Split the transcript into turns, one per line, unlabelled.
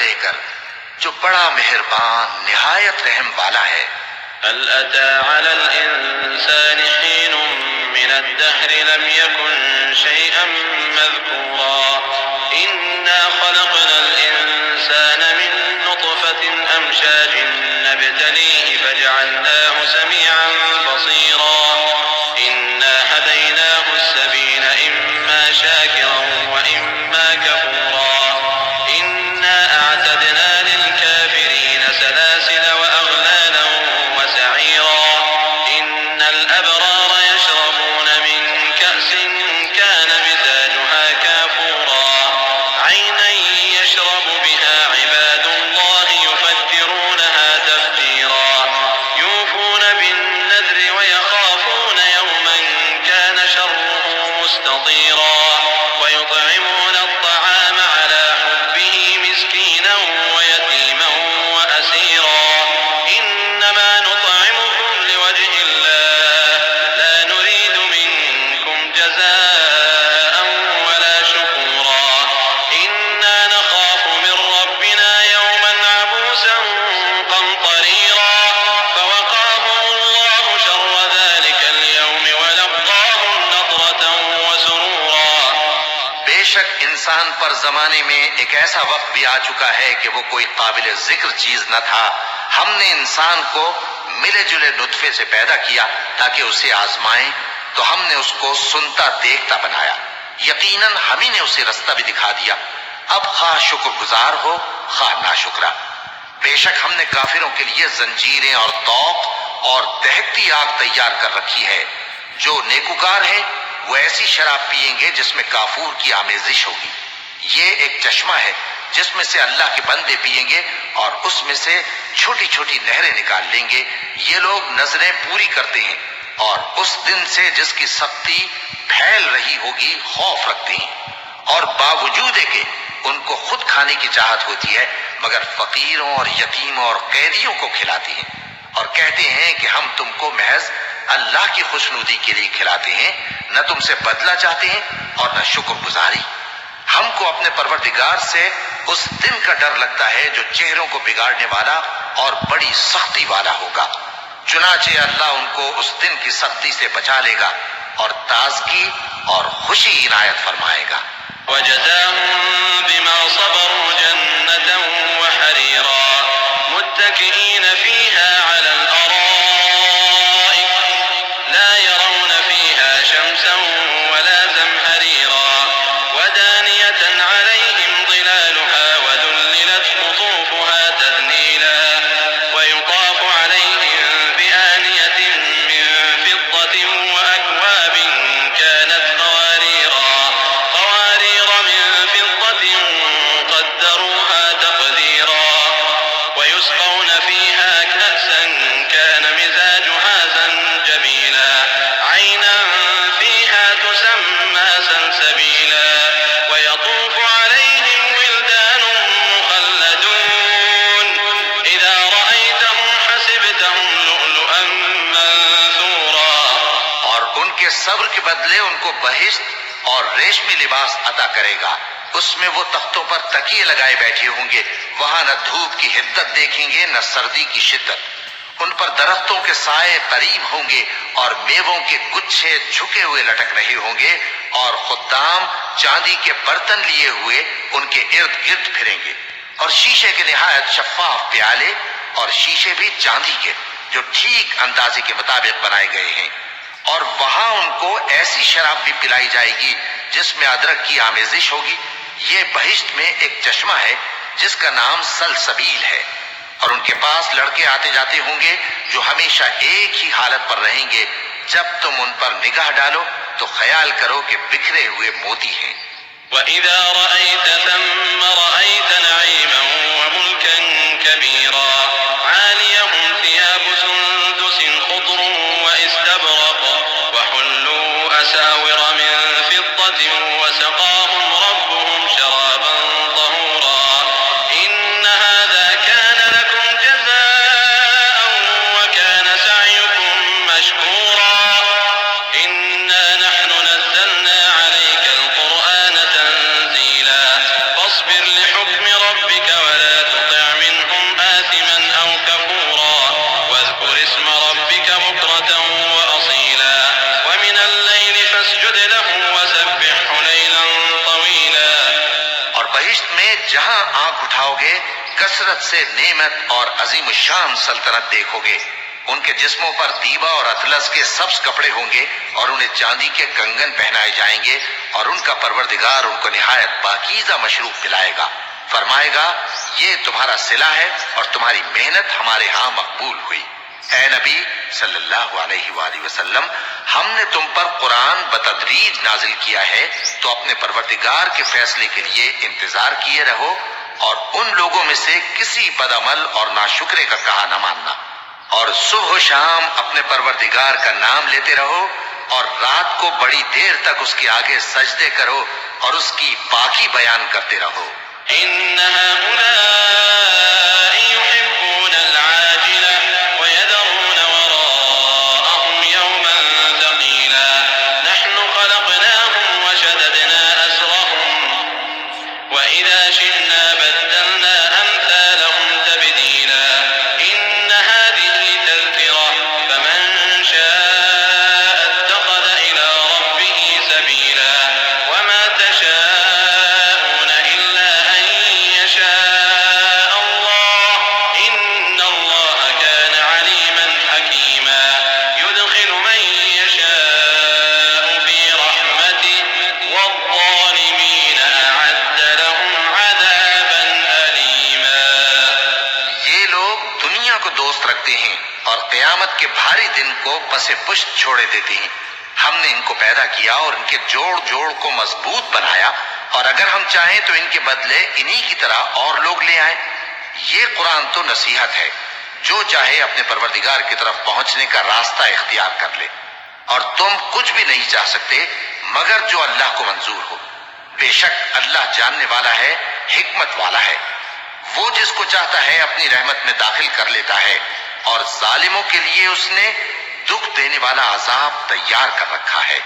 लेकर जो बड़ा मेहरबान निहायत रहम वाला है।
هل أتى على الإنسان حين من الدهر لم يكن شيئا مذكورا إنا خلقنا الإنسان من نطفة أمشاج نبتليه فجعلناه سميعا بصيرا إنا هديناه السبيل إما شاكرا وإما كفورا إنا أعتدنا للكافرين سلاسل وأغلالا وسعيرا إن الأبرار يشربون من كأس كان مزاجها كافورا عينا يشرب بها عباد الله يفجرونها تفجيرا يوفون بالنذر ويخافون يوما كان شره مستطيرا ويطعمون الطعام على حبه مسكينا ويتيما وأسيرا إنما نطعمكم لوجه الله لا نريد منكم جزاء ولا شكورا إنا نخاف من ربنا يوما عبوسا قمطريرا فوقاهم الله شر ذلك اليوم ولقاهم نضرة وسرورا।
बेशक इंसान पर जमाने में एक ऐसा वक्त भी आ चुका है कि वो कोई काबिल जिक्र चीज न था। हमने इंसान को मिले जुले नुत्फे से पैदा किया ताकि उसे आजमाएं, तो हमने उसको सुनता देखता बनाया। यकीनन हम ही ने उसे रास्ता भी दिखा दिया। अब खा शुक्रगुजार हो खा नाशुक्रा। बेशक हमने काफिरों के लिए जंजीरें और तौक और दहकती आग तैयार कर रखी है। जो नेकुकार है वो ऐसी शराब पिएंगे जिसमें काफूर की आमेजिश होगी। ये एक चश्मा है जिसमें से अल्लाह के बंदे पिएंगे और उसमें से छोटी छोटी नहरें निकाल लेंगे। ये लोग नजरें पूरी करते हैं और उस दिन से जिसकी सख्ती फैल रही होगी खौफ रखते हैं। और बावजूद है कि उनको खुद खाने की चाहत होती है, मगर फकीरों और यतीमों और कैदियों को खिलाते हैं और कहते हैं कि हम तुमको महज अल्लाह की खुशनुदी के लिए खिलाते हैं, न तुमसे बदला चाहते हैं और न शुक्रगुजारी। हमको अपने परवरदिगार से उस दिन का डर लगता है जो चेहरों को बिगाड़ने वाला और बड़ी सख्ती वाला होगा। चुनाचे अल्लाह उनको उस दिन की सख्ती से बचा लेगा और ताजगी और खुशी इनायत फरमाएगा।
وجزاهم بما صبروا جنة وحريرا متكئين فيها على الأرائك لا يرون فيها شمسا ولا زمهريرا ودانية عليهم ظلالها وذللت قطوفها تذليلا ويطاف عليهم بآنية من فضة وأكواب كانت قوارير من فضة قدروها تقديرا ويسقون فيها كأسا كان مزاجها زنجبيلا عينا فيها تسمى سلسبيلا ويطوف عليهم ولدان مخلدون إذا رأيتهم حسبتهم لؤلؤا منثورا।
और उनके सब्र के बदले उनको बहिश्त और रेशमी लिबास अता करेगा। उसमें वो तख्तों पर तकिए लगाए बैठे होंगे। वहां न धूप की हिद्दत देखेंगे न सर्दी की शिद्दत। उन पर दरख्तों के साए करीब होंगे और मेवों के गुच्छे झुके हुए लटक रहे होंगे और खुद्दाम चांदी के बर्तन लिए हुए उनके इर्द गिर्द फिरेंगे। और शीशे के निहायत शफाफ प्याले और शीशे भी चांदी के जो ठीक अंदाजे के मुताबिक बनाए गए हैं। और वहां उनको ऐसी शराब भी पिलाई जाएगी जिसमें अदरक की आमेजिश होगी। ये बहिश्त में एक चश्मा है जिसका नाम सलसबील है। और उनके पास लड़के आते जाते होंगे जो हमेशा एक ही हालत पर रहेंगे। जब तुम उन पर निगाह डालो तो ख्याल करो कि बिखरे हुए मोती हैं।
وإذا رأيت ثم رأيت نعيما وملكا كبيرا عاليهم ثياب سندس خضر واستبرق وحلوا أساور من فضة وسقاهم ربهم شرابا طهورا إن هذا كان لكم جزاء وكان سعيكم مشكورا إنا نحن نزلنا عليك القرآن تنزيلا فاصبر لحكم ربك ولا
पाओगे, कसरत से नेमत और अजीम शान सल्तनत देखोगे। उनके जिस्मों पर दीवा और अतलस के सब्ज कपड़े होंगे और उन्हें चांदी के कंगन पहनाए जाएंगे और उनका परवरदिगार उनको निहायत पाकीज़ा मशरूब पिलाएगा। फरमाएगा, ये तुम्हारा सिला है और तुम्हारी मेहनत हमारे यहाँ मकबूल हुई। ऐ नबी सल्लल्लाहु अलैहि वसल्लम, हमने तुम पर कुरान बतदरीज नाजिल किया है, तो अपने परवरदिगार के फैसले के लिए इंतजार किए रहो और उन लोगों में से किसी बदअमल और नाशुक्रे का कहा न मानना। और सुबह शाम अपने परवरदिगार का नाम लेते रहो और रात को बड़ी देर तक उसके आगे सजदे करो और उसकी पाकी बयान करते रहो। रखते हैं और क़यामत के भारी दिन को पसे पुष्ट छोड़े देते हैं। हमने इनको पैदा किया और इनके जोड़ जोड़ को मजबूत बनाया और अगर हम चाहें तो इनके बदले इन्हीं की तरह और लोग ले आए। ये कुरान तो नसीहत है, जो चाहे अपने परवरदिगार की तरफ पहुंचने का रास्ता इख्तियार कर ले और तुम कुछ भी नहीं चाह सकते मगर जो अल्लाह को मंजूर हो। बेशक अल्लाह जानने वाला है, हिकमत वाला है। वो जिसको चाहता है अपनी रहमत में दाखिल कर लेता है और जालिमों के लिए उसने दुख देने वाला अजाब तैयार कर रखा है।